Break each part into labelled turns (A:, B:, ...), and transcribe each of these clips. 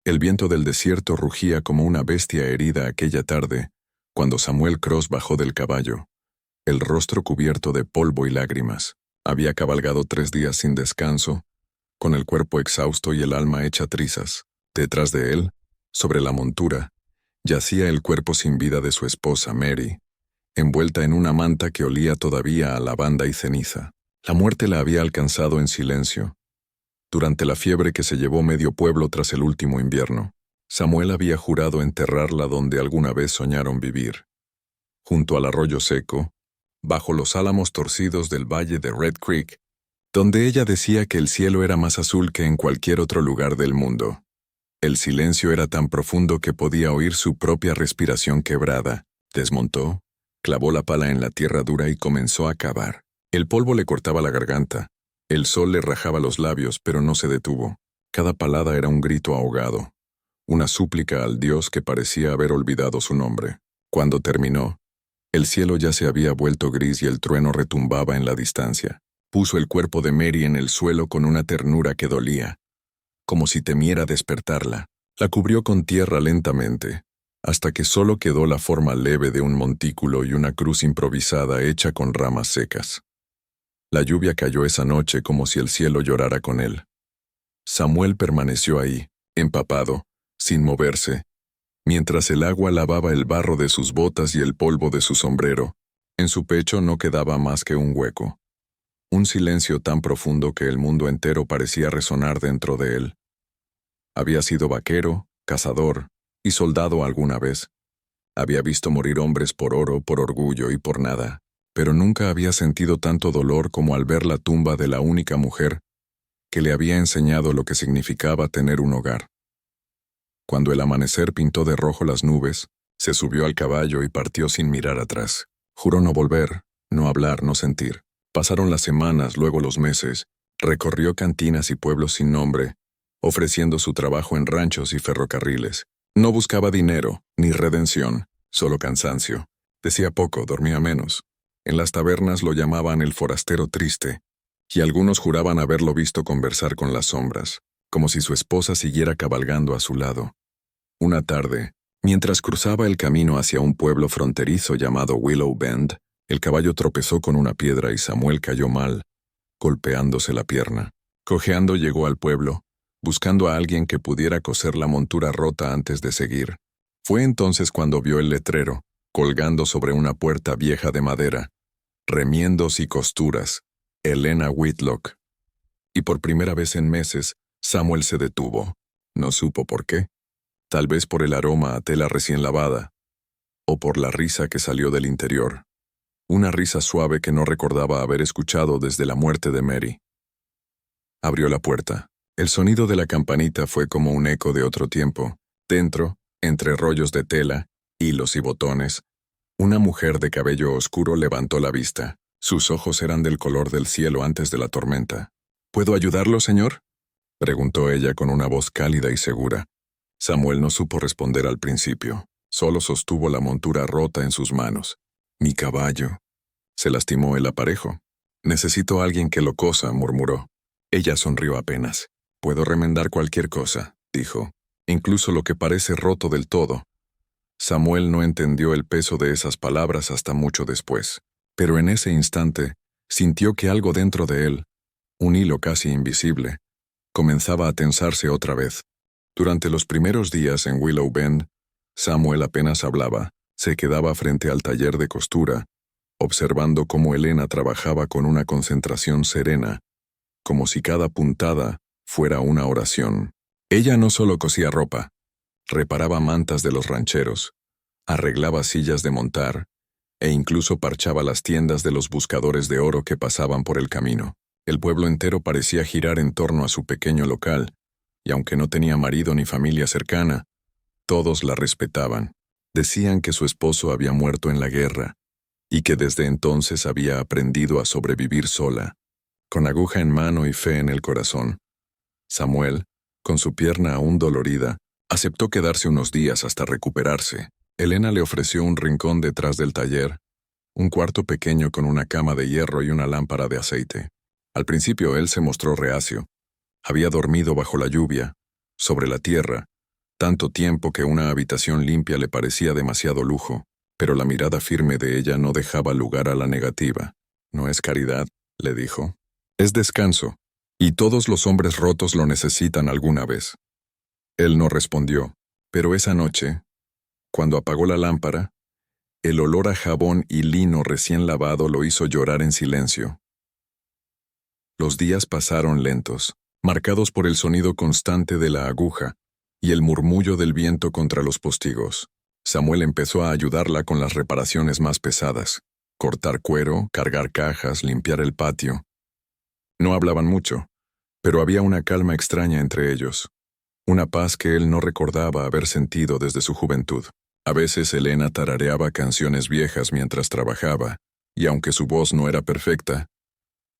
A: El viento del desierto rugía como una bestia herida aquella tarde, cuando Samuel Cross bajó del caballo, el rostro cubierto de polvo y lágrimas. Había cabalgado 3 días sin descanso, con el cuerpo exhausto y el alma hecha trizas. Detrás de él, sobre la montura, yacía el cuerpo sin vida de su esposa, Mary, envuelta en una manta que olía todavía a lavanda y ceniza. La muerte la había alcanzado en silencio, durante la fiebre que se llevó medio pueblo tras el último invierno. Samuel había jurado enterrarla donde alguna vez soñaron vivir, junto al arroyo seco, bajo los álamos torcidos del valle de Red Creek, donde ella decía que el cielo era más azul que en cualquier otro lugar del mundo. El silencio era tan profundo que podía oír su propia respiración quebrada. Desmontó, clavó la pala en la tierra dura y comenzó a cavar. El polvo le cortaba la garganta, el sol le rajaba los labios, pero no se detuvo. Cada palada era un grito ahogado, una súplica al Dios que parecía haber olvidado su nombre. Cuando terminó, el cielo ya se había vuelto gris y el trueno retumbaba en la distancia. Puso el cuerpo de Mary en el suelo con una ternura que dolía, como si temiera despertarla. La cubrió con tierra lentamente, hasta que solo quedó la forma leve de un montículo y una cruz improvisada hecha con ramas secas. La lluvia cayó esa noche como si el cielo llorara con él. Samuel permaneció ahí, empapado, sin moverse, mientras el agua lavaba el barro de sus botas y el polvo de su sombrero. En su pecho no quedaba más que un hueco. Un silencio tan profundo que el mundo entero parecía resonar dentro de él. Había sido vaquero, cazador y soldado alguna vez. Había visto morir hombres por oro, por orgullo y por nada, pero nunca había sentido tanto dolor como al ver la tumba de la única mujer que le había enseñado lo que significaba tener un hogar. Cuando el amanecer pintó de rojo las nubes, se subió al caballo y partió sin mirar atrás. Juró no volver, no hablar, no sentir. Pasaron las semanas, luego los meses. Recorrió cantinas y pueblos sin nombre, ofreciendo su trabajo en ranchos y ferrocarriles. No buscaba dinero, ni redención, solo cansancio. Decía poco, dormía menos. En las tabernas lo llamaban el forastero triste, y algunos juraban haberlo visto conversar con las sombras, como si su esposa siguiera cabalgando a su lado. Una tarde, mientras cruzaba el camino hacia un pueblo fronterizo llamado Willow Bend, el caballo tropezó con una piedra y Samuel cayó mal, golpeándose la pierna. Cojeando llegó al pueblo, buscando a alguien que pudiera coser la montura rota antes de seguir. Fue entonces cuando vio el letrero, colgando sobre una puerta vieja de madera, remiendos y costuras, Helena Whitlock. Y por primera vez en meses, Samuel se detuvo. No supo por qué. Tal vez por el aroma a tela recién lavada, o por la risa que salió del interior. Una risa suave que no recordaba haber escuchado desde la muerte de Mary. Abrió la puerta. El sonido de la campanita fue como un eco de otro tiempo. Dentro, entre rollos de tela, hilos y botones, una mujer de cabello oscuro levantó la vista. Sus ojos eran del color del cielo antes de la tormenta. ¿Puedo ayudarlo, señor?, preguntó ella con una voz cálida y segura. Samuel no supo responder al principio. Solo sostuvo la montura rota en sus manos. «Mi caballo». Se lastimó el aparejo. «Necesito a alguien que lo cosa», murmuró. Ella sonrió apenas. «Puedo remendar cualquier cosa», dijo, «incluso lo que parece roto del todo». Samuel no entendió el peso de esas palabras hasta mucho después. Pero en ese instante, sintió que algo dentro de él, un hilo casi invisible, comenzaba a tensarse otra vez. Durante los primeros días en Willow Bend, Samuel apenas hablaba. Se quedaba frente al taller de costura, observando cómo Helena trabajaba con una concentración serena, como si cada puntada fuera una oración. Ella no solo cosía ropa, reparaba mantas de los rancheros, arreglaba sillas de montar, e incluso parchaba las tiendas de los buscadores de oro que pasaban por el camino. El pueblo entero parecía girar en torno a su pequeño local, y aunque no tenía marido ni familia cercana, todos la respetaban. Decían que su esposo había muerto en la guerra, y que desde entonces había aprendido a sobrevivir sola, con aguja en mano y fe en el corazón. Samuel, con su pierna aún dolorida, aceptó quedarse unos días hasta recuperarse. Helena le ofreció un rincón detrás del taller, un cuarto pequeño con una cama de hierro y una lámpara de aceite. Al principio él se mostró reacio. Había dormido bajo la lluvia, sobre la tierra, tanto tiempo que una habitación limpia le parecía demasiado lujo, pero la mirada firme de ella no dejaba lugar a la negativa. «No es caridad», le dijo. «Es descanso, y todos los hombres rotos lo necesitan alguna vez». Él no respondió, pero esa noche, cuando apagó la lámpara, el olor a jabón y lino recién lavado lo hizo llorar en silencio. Los días pasaron lentos, marcados por el sonido constante de la aguja y el murmullo del viento contra los postigos. Samuel empezó a ayudarla con las reparaciones más pesadas: cortar cuero, cargar cajas, limpiar el patio. No hablaban mucho, pero había una calma extraña entre ellos, una paz que él no recordaba haber sentido desde su juventud. A veces Elena tarareaba canciones viejas mientras trabajaba, y aunque su voz no era perfecta,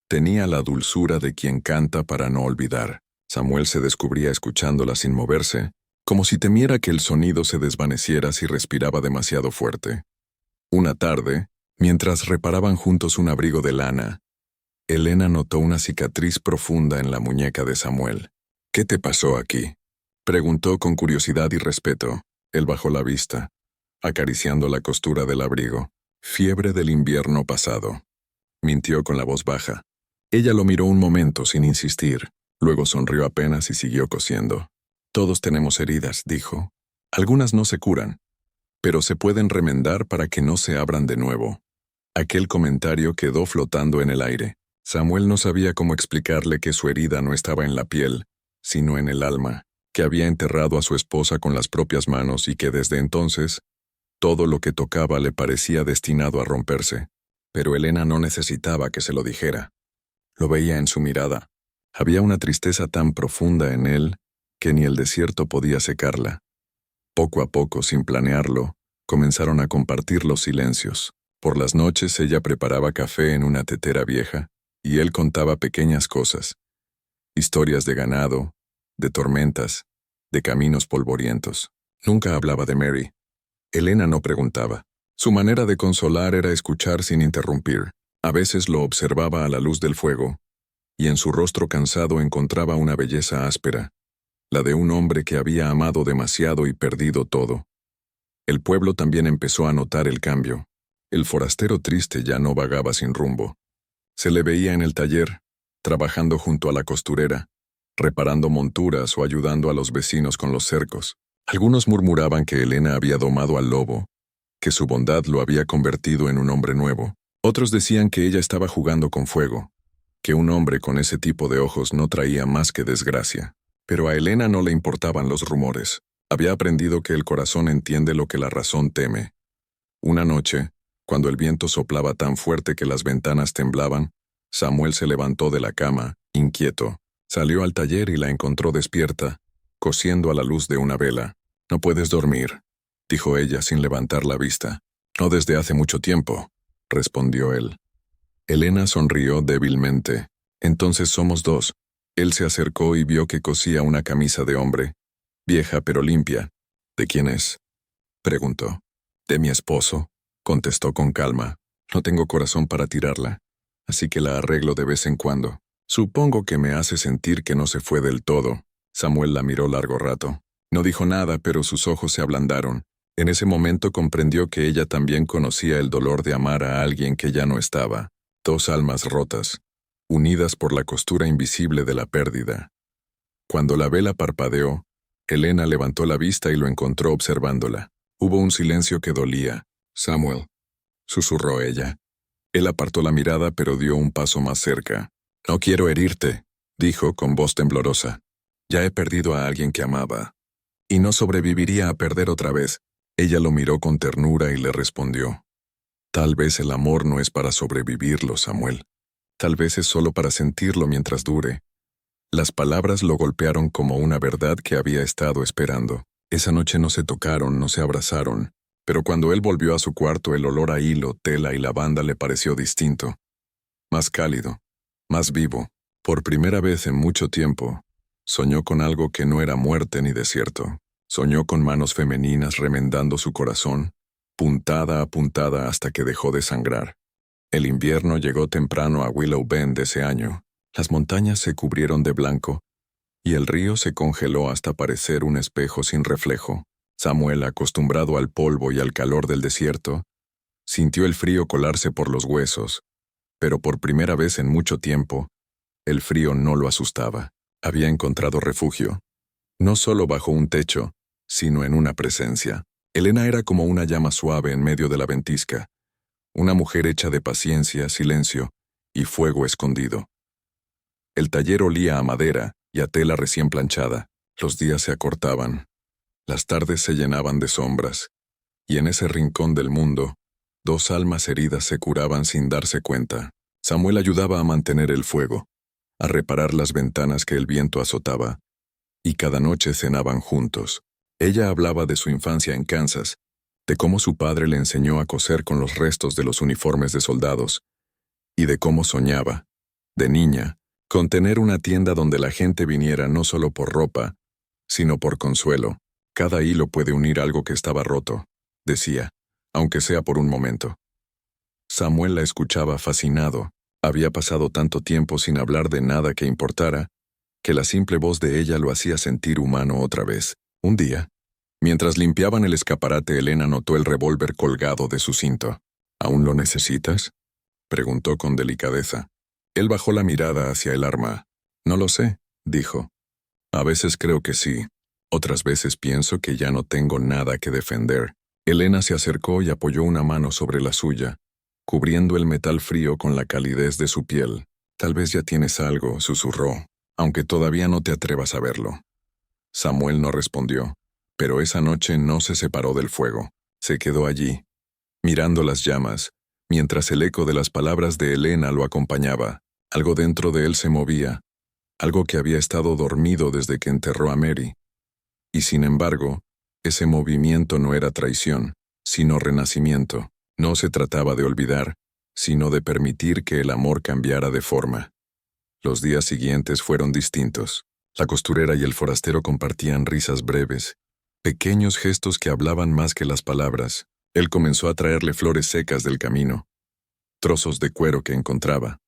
A: tenía la dulzura de quien canta para no olvidar. Samuel se descubría escuchándola sin moverse, como si temiera que el sonido se desvaneciera si respiraba demasiado fuerte. Una tarde, mientras reparaban juntos un abrigo de lana, Elena notó una cicatriz profunda en la muñeca de Samuel. «¿Qué te pasó aquí?», preguntó con curiosidad y respeto. Él bajó la vista, acariciando la costura del abrigo. «Fiebre del invierno pasado», mintió con la voz baja. Ella lo miró un momento sin insistir, luego sonrió apenas y siguió cosiendo. «Todos tenemos heridas», dijo. «Algunas no se curan, pero se pueden remendar para que no se abran de nuevo». Aquel comentario quedó flotando en el aire. Samuel no sabía cómo explicarle que su herida no estaba en la piel, sino en el alma, que había enterrado a su esposa con las propias manos y que desde entonces todo lo que tocaba le parecía destinado a romperse. Pero Elena no necesitaba que se lo dijera. Lo veía en su mirada. Había una tristeza tan profunda en él que ni el desierto podía secarla. Poco a poco, sin planearlo, comenzaron a compartir los silencios. Por las noches ella preparaba café en una tetera vieja, y él contaba pequeñas cosas. Historias de ganado, de tormentas, de caminos polvorientos. Nunca hablaba de Mary. Elena no preguntaba. Su manera de consolar era escuchar sin interrumpir. A veces lo observaba a la luz del fuego, y en su rostro cansado encontraba una belleza áspera, la de un hombre que había amado demasiado y perdido todo. El pueblo también empezó a notar el cambio. El forastero triste ya no vagaba sin rumbo. Se le veía en el taller, trabajando junto a la costurera, reparando monturas o ayudando a los vecinos con los cercos. Algunos murmuraban que Elena había domado al lobo, que su bondad lo había convertido en un hombre nuevo. Otros decían que ella estaba jugando con fuego, que un hombre con ese tipo de ojos no traía más que desgracia. Pero a Elena no le importaban los rumores. Había aprendido que el corazón entiende lo que la razón teme. Una noche, cuando el viento soplaba tan fuerte que las ventanas temblaban, Samuel se levantó de la cama, inquieto. Salió al taller y la encontró despierta, cosiendo a la luz de una vela. «No puedes dormir», dijo ella sin levantar la vista. «No desde hace mucho tiempo», respondió él. Elena sonrió débilmente. «Entonces somos dos». Él se acercó y vio que cosía una camisa de hombre, vieja pero limpia. «¿De quién es?», preguntó. «De mi esposo», contestó con calma. «No tengo corazón para tirarla, así que la arreglo de vez en cuando. Supongo que me hace sentir que no se fue del todo». Samuel la miró largo rato. No dijo nada, pero sus ojos se ablandaron. En ese momento comprendió que ella también conocía el dolor de amar a alguien que ya no estaba. Dos almas rotas, unidas por la costura invisible de la pérdida. Cuando la vela parpadeó, Elena levantó la vista y lo encontró observándola. Hubo un silencio que dolía. «Samuel», susurró ella. Él apartó la mirada pero dio un paso más cerca. «No quiero herirte», dijo con voz temblorosa. «Ya he perdido a alguien que amaba, y no sobreviviría a perder otra vez». Ella lo miró con ternura y le respondió. «Tal vez el amor no es para sobrevivirlo, Samuel. Tal vez es solo para sentirlo mientras dure». Las palabras lo golpearon como una verdad que había estado esperando. Esa noche no se tocaron, no se abrazaron, pero cuando él volvió a su cuarto el olor a hilo, tela y lavanda le pareció distinto. Más cálido, más vivo. Por primera vez en mucho tiempo, soñó con algo que no era muerte ni desierto. Soñó con manos femeninas remendando su corazón, puntada a puntada hasta que dejó de sangrar. El invierno llegó temprano a Willow Bend ese año. Las montañas se cubrieron de blanco, y el río se congeló hasta parecer un espejo sin reflejo. Samuel, acostumbrado al polvo y al calor del desierto, sintió el frío colarse por los huesos, pero por primera vez en mucho tiempo, el frío no lo asustaba. Había encontrado refugio, no solo bajo un techo, sino en una presencia. Elena era como una llama suave en medio de la ventisca, una mujer hecha de paciencia, silencio y fuego escondido. El taller olía a madera y a tela recién planchada. Los días se acortaban, las tardes se llenaban de sombras, y en ese rincón del mundo, dos almas heridas se curaban sin darse cuenta. Samuel ayudaba a mantener el fuego, a reparar las ventanas que el viento azotaba, y cada noche cenaban juntos. Ella hablaba de su infancia en Kansas, de cómo su padre le enseñó a coser con los restos de los uniformes de soldados, y de cómo soñaba, de niña, con tener una tienda donde la gente viniera no solo por ropa, sino por consuelo. Cada hilo puede unir algo que estaba roto, decía, aunque sea por un momento. Samuel la escuchaba fascinado. Había pasado tanto tiempo sin hablar de nada que importara, que la simple voz de ella lo hacía sentir humano otra vez. Un día, mientras limpiaban el escaparate, Elena notó el revólver colgado de su cinto. ¿Aún lo necesitas?, preguntó con delicadeza. Él bajó la mirada hacia el arma. No lo sé, dijo. A veces creo que sí. Otras veces pienso que ya no tengo nada que defender. Elena se acercó y apoyó una mano sobre la suya, cubriendo el metal frío con la calidez de su piel. Tal vez ya tienes algo, susurró, aunque todavía no te atrevas a verlo. Samuel no respondió, pero esa noche no se separó del fuego. Se quedó allí, mirando las llamas, mientras el eco de las palabras de Elena lo acompañaba. Algo dentro de él se movía, algo que había estado dormido desde que enterró a Mary. Y sin embargo, ese movimiento no era traición, sino renacimiento. No se trataba de olvidar, sino de permitir que el amor cambiara de forma. Los días siguientes fueron distintos. La costurera y el forastero compartían risas breves, pequeños gestos que hablaban más que las palabras. Él comenzó a traerle flores secas del camino, trozos de cuero que encontraba,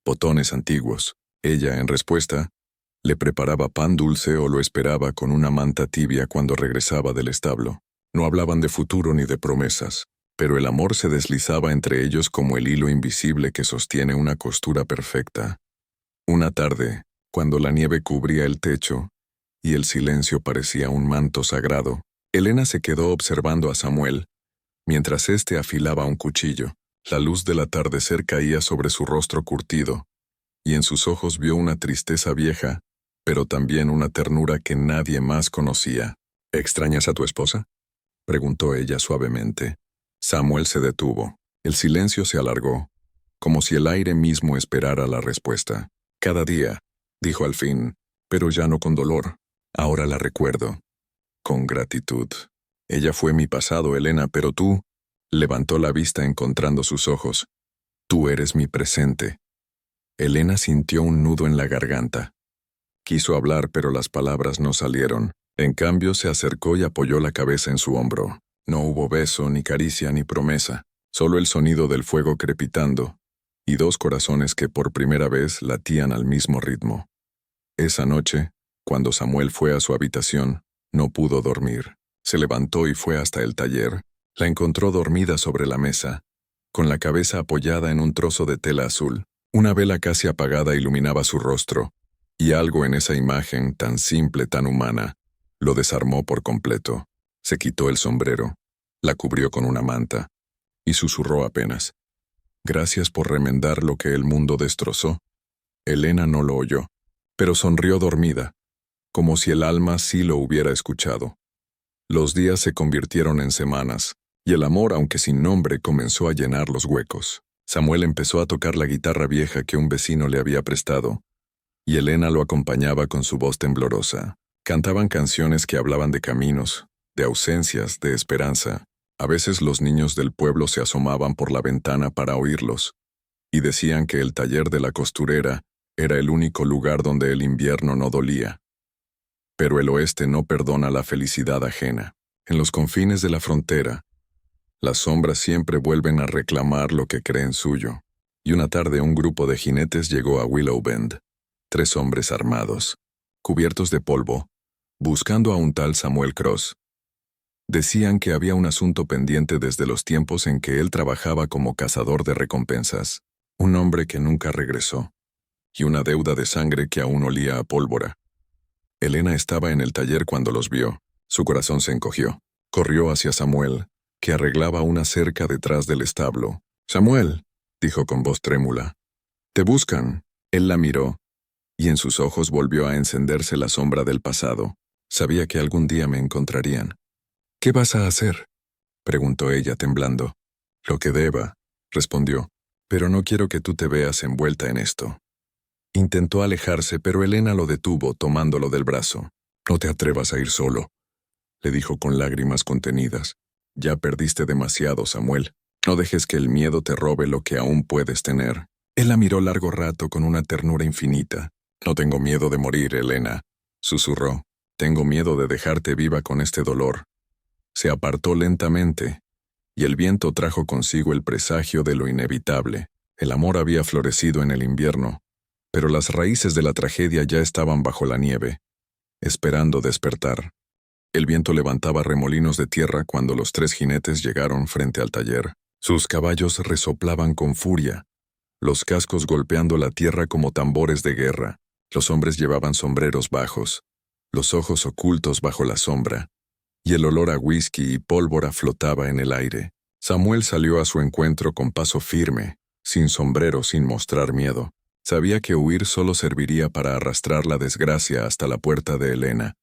A: botones antiguos. Ella, en respuesta, le preparaba pan dulce o lo esperaba con una manta tibia cuando regresaba del establo. No hablaban de futuro ni de promesas, pero el amor se deslizaba entre ellos como el hilo invisible que sostiene una costura perfecta. Una tarde, cuando la nieve cubría el techo y el silencio parecía un manto sagrado, Elena se quedó observando a Samuel, mientras éste afilaba un cuchillo. La luz del atardecer caía sobre su rostro curtido, y en sus ojos vio una tristeza vieja, pero también una ternura que nadie más conocía. ¿Extrañas a tu esposa?, preguntó ella suavemente. Samuel se detuvo. El silencio se alargó, como si el aire mismo esperara la respuesta. Cada día, dijo al fin, pero ya no con dolor. Ahora la recuerdo. Con gratitud. Ella fue mi pasado, Elena, pero tú... Levantó la vista encontrando sus ojos. Tú eres mi presente. Elena sintió un nudo en la garganta. Quiso hablar, pero las palabras no salieron. En cambio, se acercó y apoyó la cabeza en su hombro. No hubo beso, ni caricia, ni promesa. Solo el sonido del fuego crepitando, y dos corazones que por primera vez latían al mismo ritmo. Esa noche, cuando Samuel fue a su habitación, no pudo dormir. Se levantó y fue hasta el taller. La encontró dormida sobre la mesa, con la cabeza apoyada en un trozo de tela azul. Una vela casi apagada iluminaba su rostro, y algo en esa imagen tan simple, tan humana, lo desarmó por completo. Se quitó el sombrero, la cubrió con una manta, y susurró apenas. Gracias por remendar lo que el mundo destrozó. Elena no lo oyó, pero sonrió dormida, como si el alma sí lo hubiera escuchado. Los días se convirtieron en semanas, y el amor, aunque sin nombre, comenzó a llenar los huecos. Samuel empezó a tocar la guitarra vieja que un vecino le había prestado, y Elena lo acompañaba con su voz temblorosa. Cantaban canciones que hablaban de caminos, de ausencias, de esperanza. A veces los niños del pueblo se asomaban por la ventana para oírlos, y decían que el taller de la costurera era el único lugar donde el invierno no dolía. Pero el oeste no perdona la felicidad ajena. En los confines de la frontera, las sombras siempre vuelven a reclamar lo que creen suyo. Y una tarde un grupo de jinetes llegó a Willow Bend. 3 hombres armados, cubiertos de polvo, buscando a un tal Samuel Cross. Decían que había un asunto pendiente desde los tiempos en que él trabajaba como cazador de recompensas, un hombre que nunca regresó, y una deuda de sangre que aún olía a pólvora. Elena estaba en el taller cuando los vio. Su corazón se encogió. Corrió hacia Samuel, que arreglaba una cerca detrás del establo. «Samuel», dijo con voz trémula. «Te buscan». Él la miró, y en sus ojos volvió a encenderse la sombra del pasado. Sabía que algún día me encontrarían. «¿Qué vas a hacer?», preguntó ella temblando. «Lo que deba», respondió, «pero no quiero que tú te veas envuelta en esto». Intentó alejarse, pero Elena lo detuvo tomándolo del brazo. «No te atrevas a ir solo», le dijo con lágrimas contenidas. «Ya perdiste demasiado, Samuel. No dejes que el miedo te robe lo que aún puedes tener». Él la miró largo rato con una ternura infinita. «No tengo miedo de morir, Elena», susurró. «Tengo miedo de dejarte viva con este dolor». Se apartó lentamente, y el viento trajo consigo el presagio de lo inevitable. El amor había florecido en el invierno, pero las raíces de la tragedia ya estaban bajo la nieve, esperando despertar. El viento levantaba remolinos de tierra cuando los tres jinetes llegaron frente al taller. Sus caballos resoplaban con furia, los cascos golpeando la tierra como tambores de guerra. Los hombres llevaban sombreros bajos, los ojos ocultos bajo la sombra, y el olor a whisky y pólvora flotaba en el aire. Samuel salió a su encuentro con paso firme, sin sombrero, sin mostrar miedo. Sabía que huir solo serviría para arrastrar la desgracia hasta la puerta de Elena.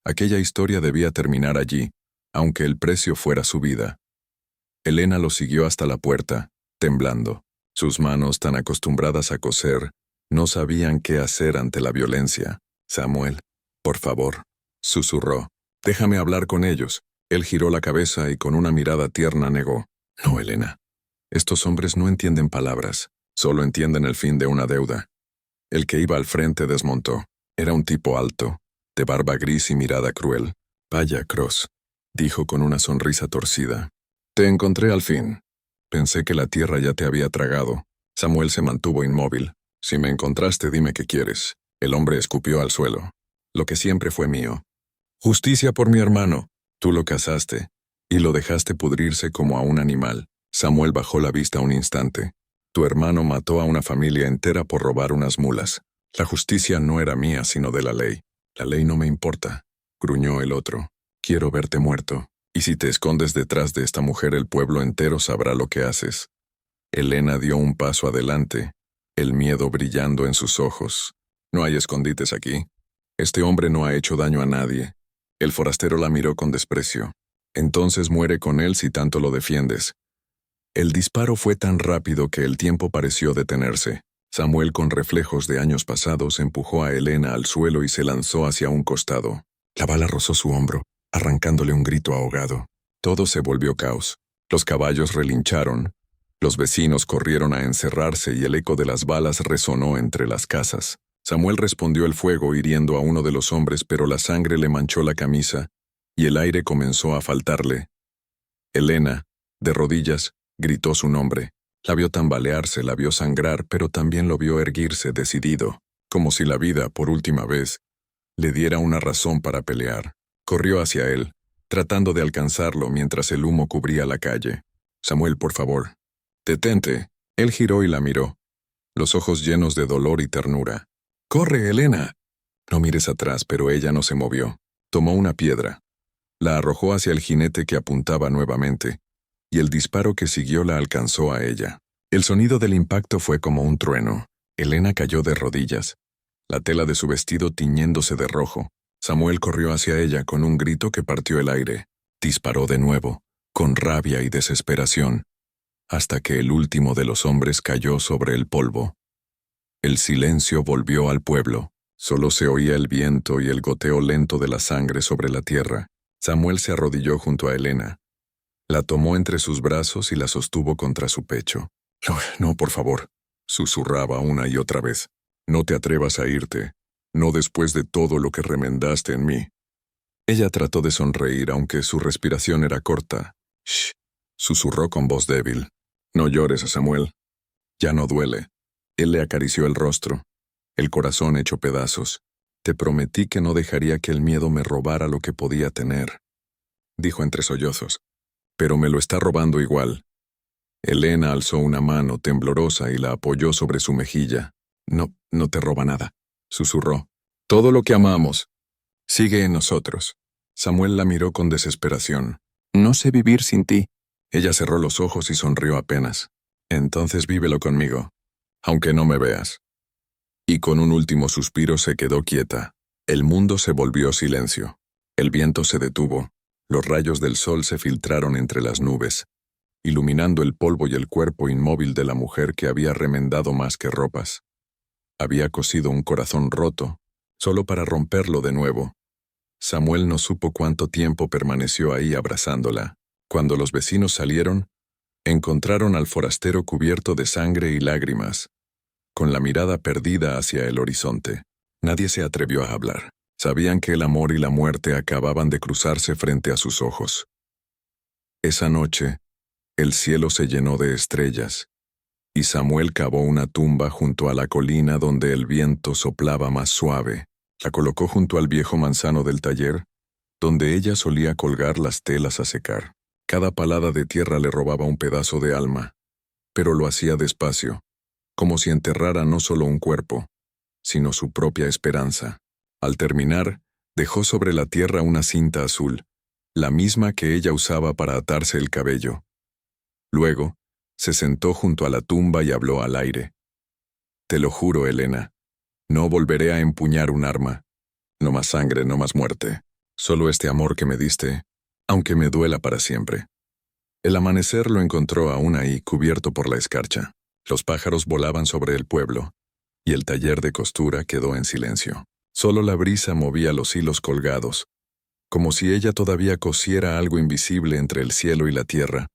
A: Aquella historia debía terminar allí, aunque el precio fuera su vida. Elena lo siguió hasta la puerta, temblando. Sus manos, tan acostumbradas a coser, no sabían qué hacer ante la violencia. «Samuel, por favor», susurró. «Déjame hablar con ellos». Él giró la cabeza y con una mirada tierna negó. «No, Elena. Estos hombres no entienden palabras. Solo entienden el fin de una deuda». El que iba al frente desmontó. Era un tipo alto, de barba gris y mirada cruel. «Vaya, Cross», dijo con una sonrisa torcida. «Te encontré al fin. Pensé que la tierra ya te había tragado». Samuel se mantuvo inmóvil. «Si me encontraste, dime qué quieres». El hombre escupió al suelo. «Lo que siempre fue mío. Justicia por mi hermano. Tú lo cazaste, y lo dejaste pudrirse como a un animal». Samuel bajó la vista un instante. «Tu hermano mató a una familia entera por robar unas mulas. La justicia no era mía, sino de la ley». «La ley no me importa», gruñó el otro. «Quiero verte muerto. Y si te escondes detrás de esta mujer, el pueblo entero sabrá lo que haces». Elena dio un paso adelante, el miedo brillando en sus ojos. «No hay escondites aquí. Este hombre no ha hecho daño a nadie». El forastero la miró con desprecio. «Entonces muere con él si tanto lo defiendes». El disparo fue tan rápido que el tiempo pareció detenerse. Samuel, con reflejos de años pasados, empujó a Elena al suelo y se lanzó hacia un costado. La bala rozó su hombro, arrancándole un grito ahogado. Todo se volvió caos. Los caballos relincharon, los vecinos corrieron a encerrarse y el eco de las balas resonó entre las casas. Samuel respondió el fuego hiriendo a uno de los hombres, pero la sangre le manchó la camisa y el aire comenzó a faltarle. Elena, de rodillas, gritó su nombre. La vio tambalearse, la vio sangrar, pero también lo vio erguirse decidido, como si la vida, por última vez, le diera una razón para pelear. Corrió hacia él, tratando de alcanzarlo mientras el humo cubría la calle. «Samuel, por favor, detente». Él giró y la miró, los ojos llenos de dolor y ternura. «¡Corre, Elena!». «No mires atrás», pero ella no se movió. Tomó una piedra, la arrojó hacia el jinete que apuntaba nuevamente, y el disparo que siguió la alcanzó a ella. El sonido del impacto fue como un trueno. Elena cayó de rodillas, la tela de su vestido tiñéndose de rojo. Samuel corrió hacia ella con un grito que partió el aire. Disparó de nuevo, con rabia y desesperación, hasta que el último de los hombres cayó sobre el polvo. El silencio volvió al pueblo. Solo se oía el viento y el goteo lento de la sangre sobre la tierra. Samuel se arrodilló junto a Elena. La tomó entre sus brazos y la sostuvo contra su pecho. «No, no, por favor», susurraba una y otra vez. «No te atrevas a irte. No después de todo lo que remendaste en mí». Ella trató de sonreír, aunque su respiración era corta. «Shh», susurró con voz débil. «No llores, Samuel. Ya no duele». Él le acarició el rostro, el corazón hecho pedazos. Te prometí que no dejaría que el miedo me robara lo que podía tener, dijo entre sollozos. Pero me lo está robando igual. Elena alzó una mano temblorosa y la apoyó sobre su mejilla. No, no te roba nada, susurró. Todo lo que amamos sigue en nosotros. Samuel la miró con desesperación. No sé vivir sin ti. Ella cerró los ojos y sonrió apenas. Entonces vívelo conmigo, aunque no me veas. Y con un último suspiro se quedó quieta. El mundo se volvió silencio. El viento se detuvo. Los rayos del sol se filtraron entre las nubes, iluminando el polvo y el cuerpo inmóvil de la mujer que había remendado más que ropas. Había cosido un corazón roto, solo para romperlo de nuevo. Samuel no supo cuánto tiempo permaneció ahí abrazándola. Cuando los vecinos salieron, encontraron al forastero cubierto de sangre y lágrimas, con la mirada perdida hacia el horizonte. Nadie se atrevió a hablar. Sabían que el amor y la muerte acababan de cruzarse frente a sus ojos. Esa noche, el cielo se llenó de estrellas, y Samuel cavó una tumba junto a la colina donde el viento soplaba más suave. La colocó junto al viejo manzano del taller, donde ella solía colgar las telas a secar. Cada palada de tierra le robaba un pedazo de alma, pero lo hacía despacio, como si enterrara no solo un cuerpo, sino su propia esperanza. Al terminar, dejó sobre la tierra una cinta azul, la misma que ella usaba para atarse el cabello. Luego, se sentó junto a la tumba y habló al aire. Te lo juro, Elena, no volveré a empuñar un arma. No más sangre, no más muerte. Solo este amor que me diste, aunque me duela para siempre. El amanecer lo encontró aún ahí, cubierto por la escarcha. Los pájaros volaban sobre el pueblo, y el taller de costura quedó en silencio. Solo la brisa movía los hilos colgados, como si ella todavía cosiera algo invisible entre el cielo y la tierra.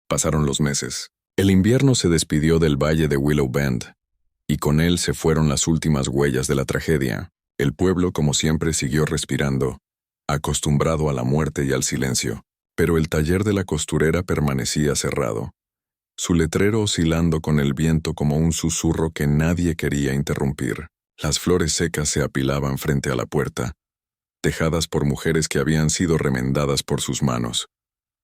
A: Pasaron los meses. El invierno se despidió del valle de Willow Bend, y con él se fueron las últimas huellas de la tragedia. El pueblo, como siempre, siguió respirando, acostumbrado a la muerte y al silencio. Pero el taller de la costurera permanecía cerrado, su letrero oscilando con el viento como un susurro que nadie quería interrumpir. Las flores secas se apilaban frente a la puerta, tejadas por mujeres que habían sido remendadas por sus manos,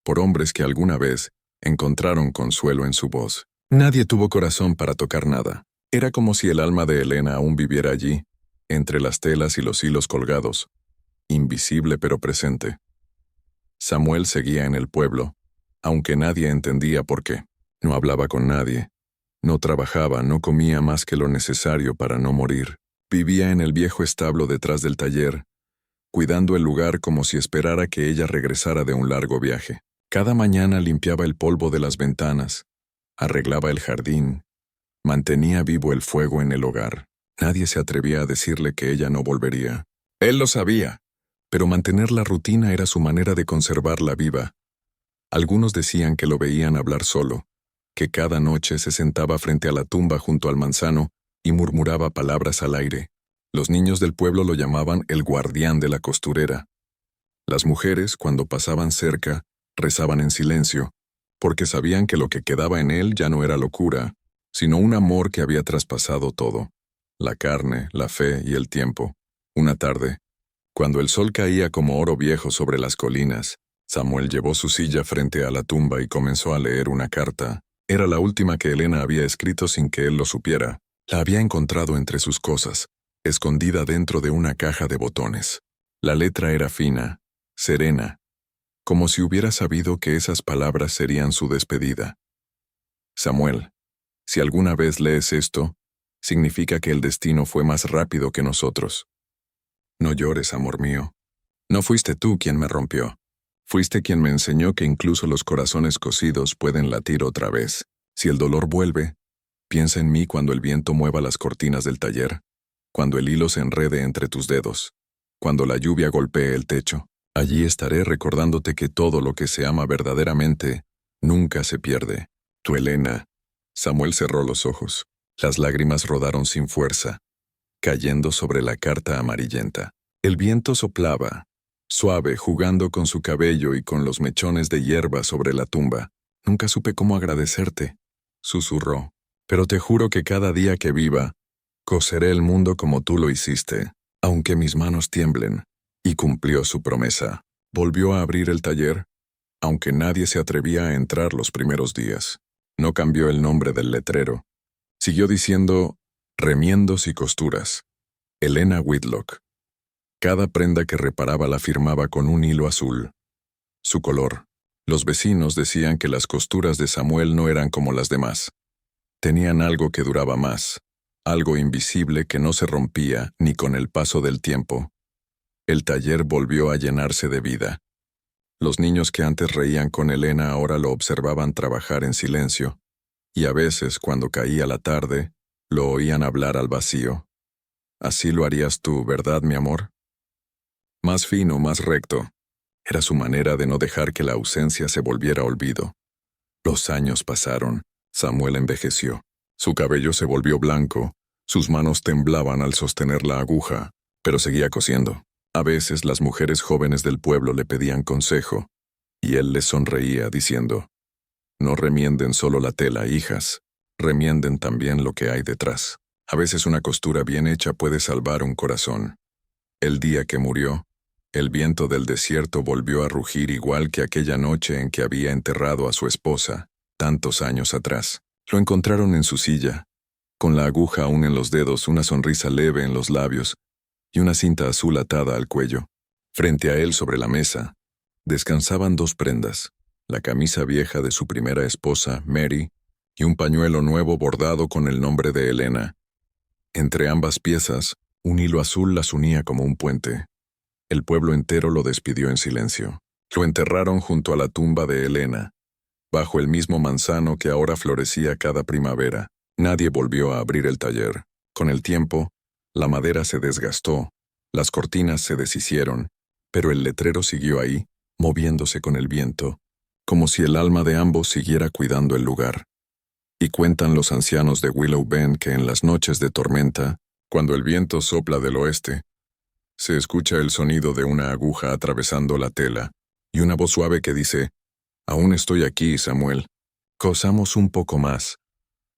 A: por hombres que alguna vez encontraron consuelo en su voz. Nadie tuvo corazón para tocar nada. Era como si el alma de Elena aún viviera allí, entre las telas y los hilos colgados, invisible pero presente. Samuel seguía en el pueblo, aunque nadie entendía por qué. No hablaba con nadie, no trabajaba, no comía más que lo necesario para no morir. Vivía en el viejo establo detrás del taller, cuidando el lugar como si esperara que ella regresara de un largo viaje. Cada mañana limpiaba el polvo de las ventanas, arreglaba el jardín, mantenía vivo el fuego en el hogar. Nadie se atrevía a decirle que ella no volvería. Él lo sabía, pero mantener la rutina era su manera de conservarla viva. Algunos decían que lo veían hablar solo, que cada noche se sentaba frente a la tumba junto al manzano y murmuraba palabras al aire. Los niños del pueblo lo llamaban el guardián de la costurera. Las mujeres, cuando pasaban cerca, rezaban en silencio, porque sabían que lo que quedaba en él ya no era locura, sino un amor que había traspasado todo, la carne, la fe y el tiempo. Una tarde, cuando el sol caía como oro viejo sobre las colinas, Samuel llevó su silla frente a la tumba y comenzó a leer una carta. Era la última que Elena había escrito sin que él lo supiera. La había encontrado entre sus cosas, escondida dentro de una caja de botones. La letra era fina, serena, como si hubiera sabido que esas palabras serían su despedida. Samuel, si alguna vez lees esto, significa que el destino fue más rápido que nosotros. No llores, amor mío. No fuiste tú quien me rompió. Fuiste quien me enseñó que incluso los corazones cosidos pueden latir otra vez. Si el dolor vuelve, piensa en mí cuando el viento mueva las cortinas del taller, cuando el hilo se enrede entre tus dedos, cuando la lluvia golpee el techo. Allí estaré recordándote que todo lo que se ama verdaderamente nunca se pierde. Tu Elena. Samuel cerró los ojos. Las lágrimas rodaron sin fuerza, cayendo sobre la carta amarillenta. El viento soplaba, suave, jugando con su cabello y con los mechones de hierba sobre la tumba. Nunca supe cómo agradecerte, susurró. Pero te juro que cada día que viva, coseré el mundo como tú lo hiciste. aunque mis manos tiemblen, y cumplió su promesa. Volvió a abrir el taller, aunque nadie se atrevía a entrar los primeros días. No cambió el nombre del letrero. Siguió diciendo remiendos y costuras. Elena Whitlock. Cada prenda que reparaba la firmaba con un hilo azul. Su color. Los vecinos decían que las costuras de Samuel no eran como las demás. Tenían algo que duraba más, algo invisible que no se rompía ni con el paso del tiempo. El taller volvió a llenarse de vida. Los niños que antes reían con Elena ahora lo observaban trabajar en silencio, y a veces, cuando caía la tarde, lo oían hablar al vacío. Así lo harías tú, ¿verdad, mi amor? Más fino, más recto. Era su manera de no dejar que la ausencia se volviera olvido. Los años pasaron. Samuel envejeció. Su cabello se volvió blanco, sus manos temblaban al sostener la aguja, pero seguía cosiendo. A veces las mujeres jóvenes del pueblo le pedían consejo, y él les sonreía diciendo, «No remienden solo la tela, hijas, remienden también lo que hay detrás. A veces una costura bien hecha puede salvar un corazón». El día que murió, el viento del desierto volvió a rugir igual que aquella noche en que había enterrado a su esposa, tantos años atrás. Lo encontraron en su silla, con la aguja aún en los dedos, una sonrisa leve en los labios y una cinta azul atada al cuello. Frente a él, sobre la mesa, descansaban dos prendas, la camisa vieja de su primera esposa, Mary, y un pañuelo nuevo bordado con el nombre de Elena. Entre ambas piezas, un hilo azul las unía como un puente. El pueblo entero lo despidió en silencio. Lo enterraron junto a la tumba de Elena, bajo el mismo manzano que ahora florecía cada primavera. Nadie volvió a abrir el taller. Con el tiempo, la madera se desgastó, las cortinas se deshicieron, pero el letrero siguió ahí, moviéndose con el viento, como si el alma de ambos siguiera cuidando el lugar. Y cuentan los ancianos de Willow Bend que en las noches de tormenta, cuando el viento sopla del oeste, se escucha el sonido de una aguja atravesando la tela y una voz suave que dice, «Aún estoy aquí, Samuel. Cosamos un poco más».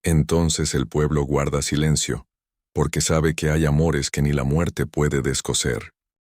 A: Entonces el pueblo guarda silencio, porque sabe que hay amores que ni la muerte puede descoser.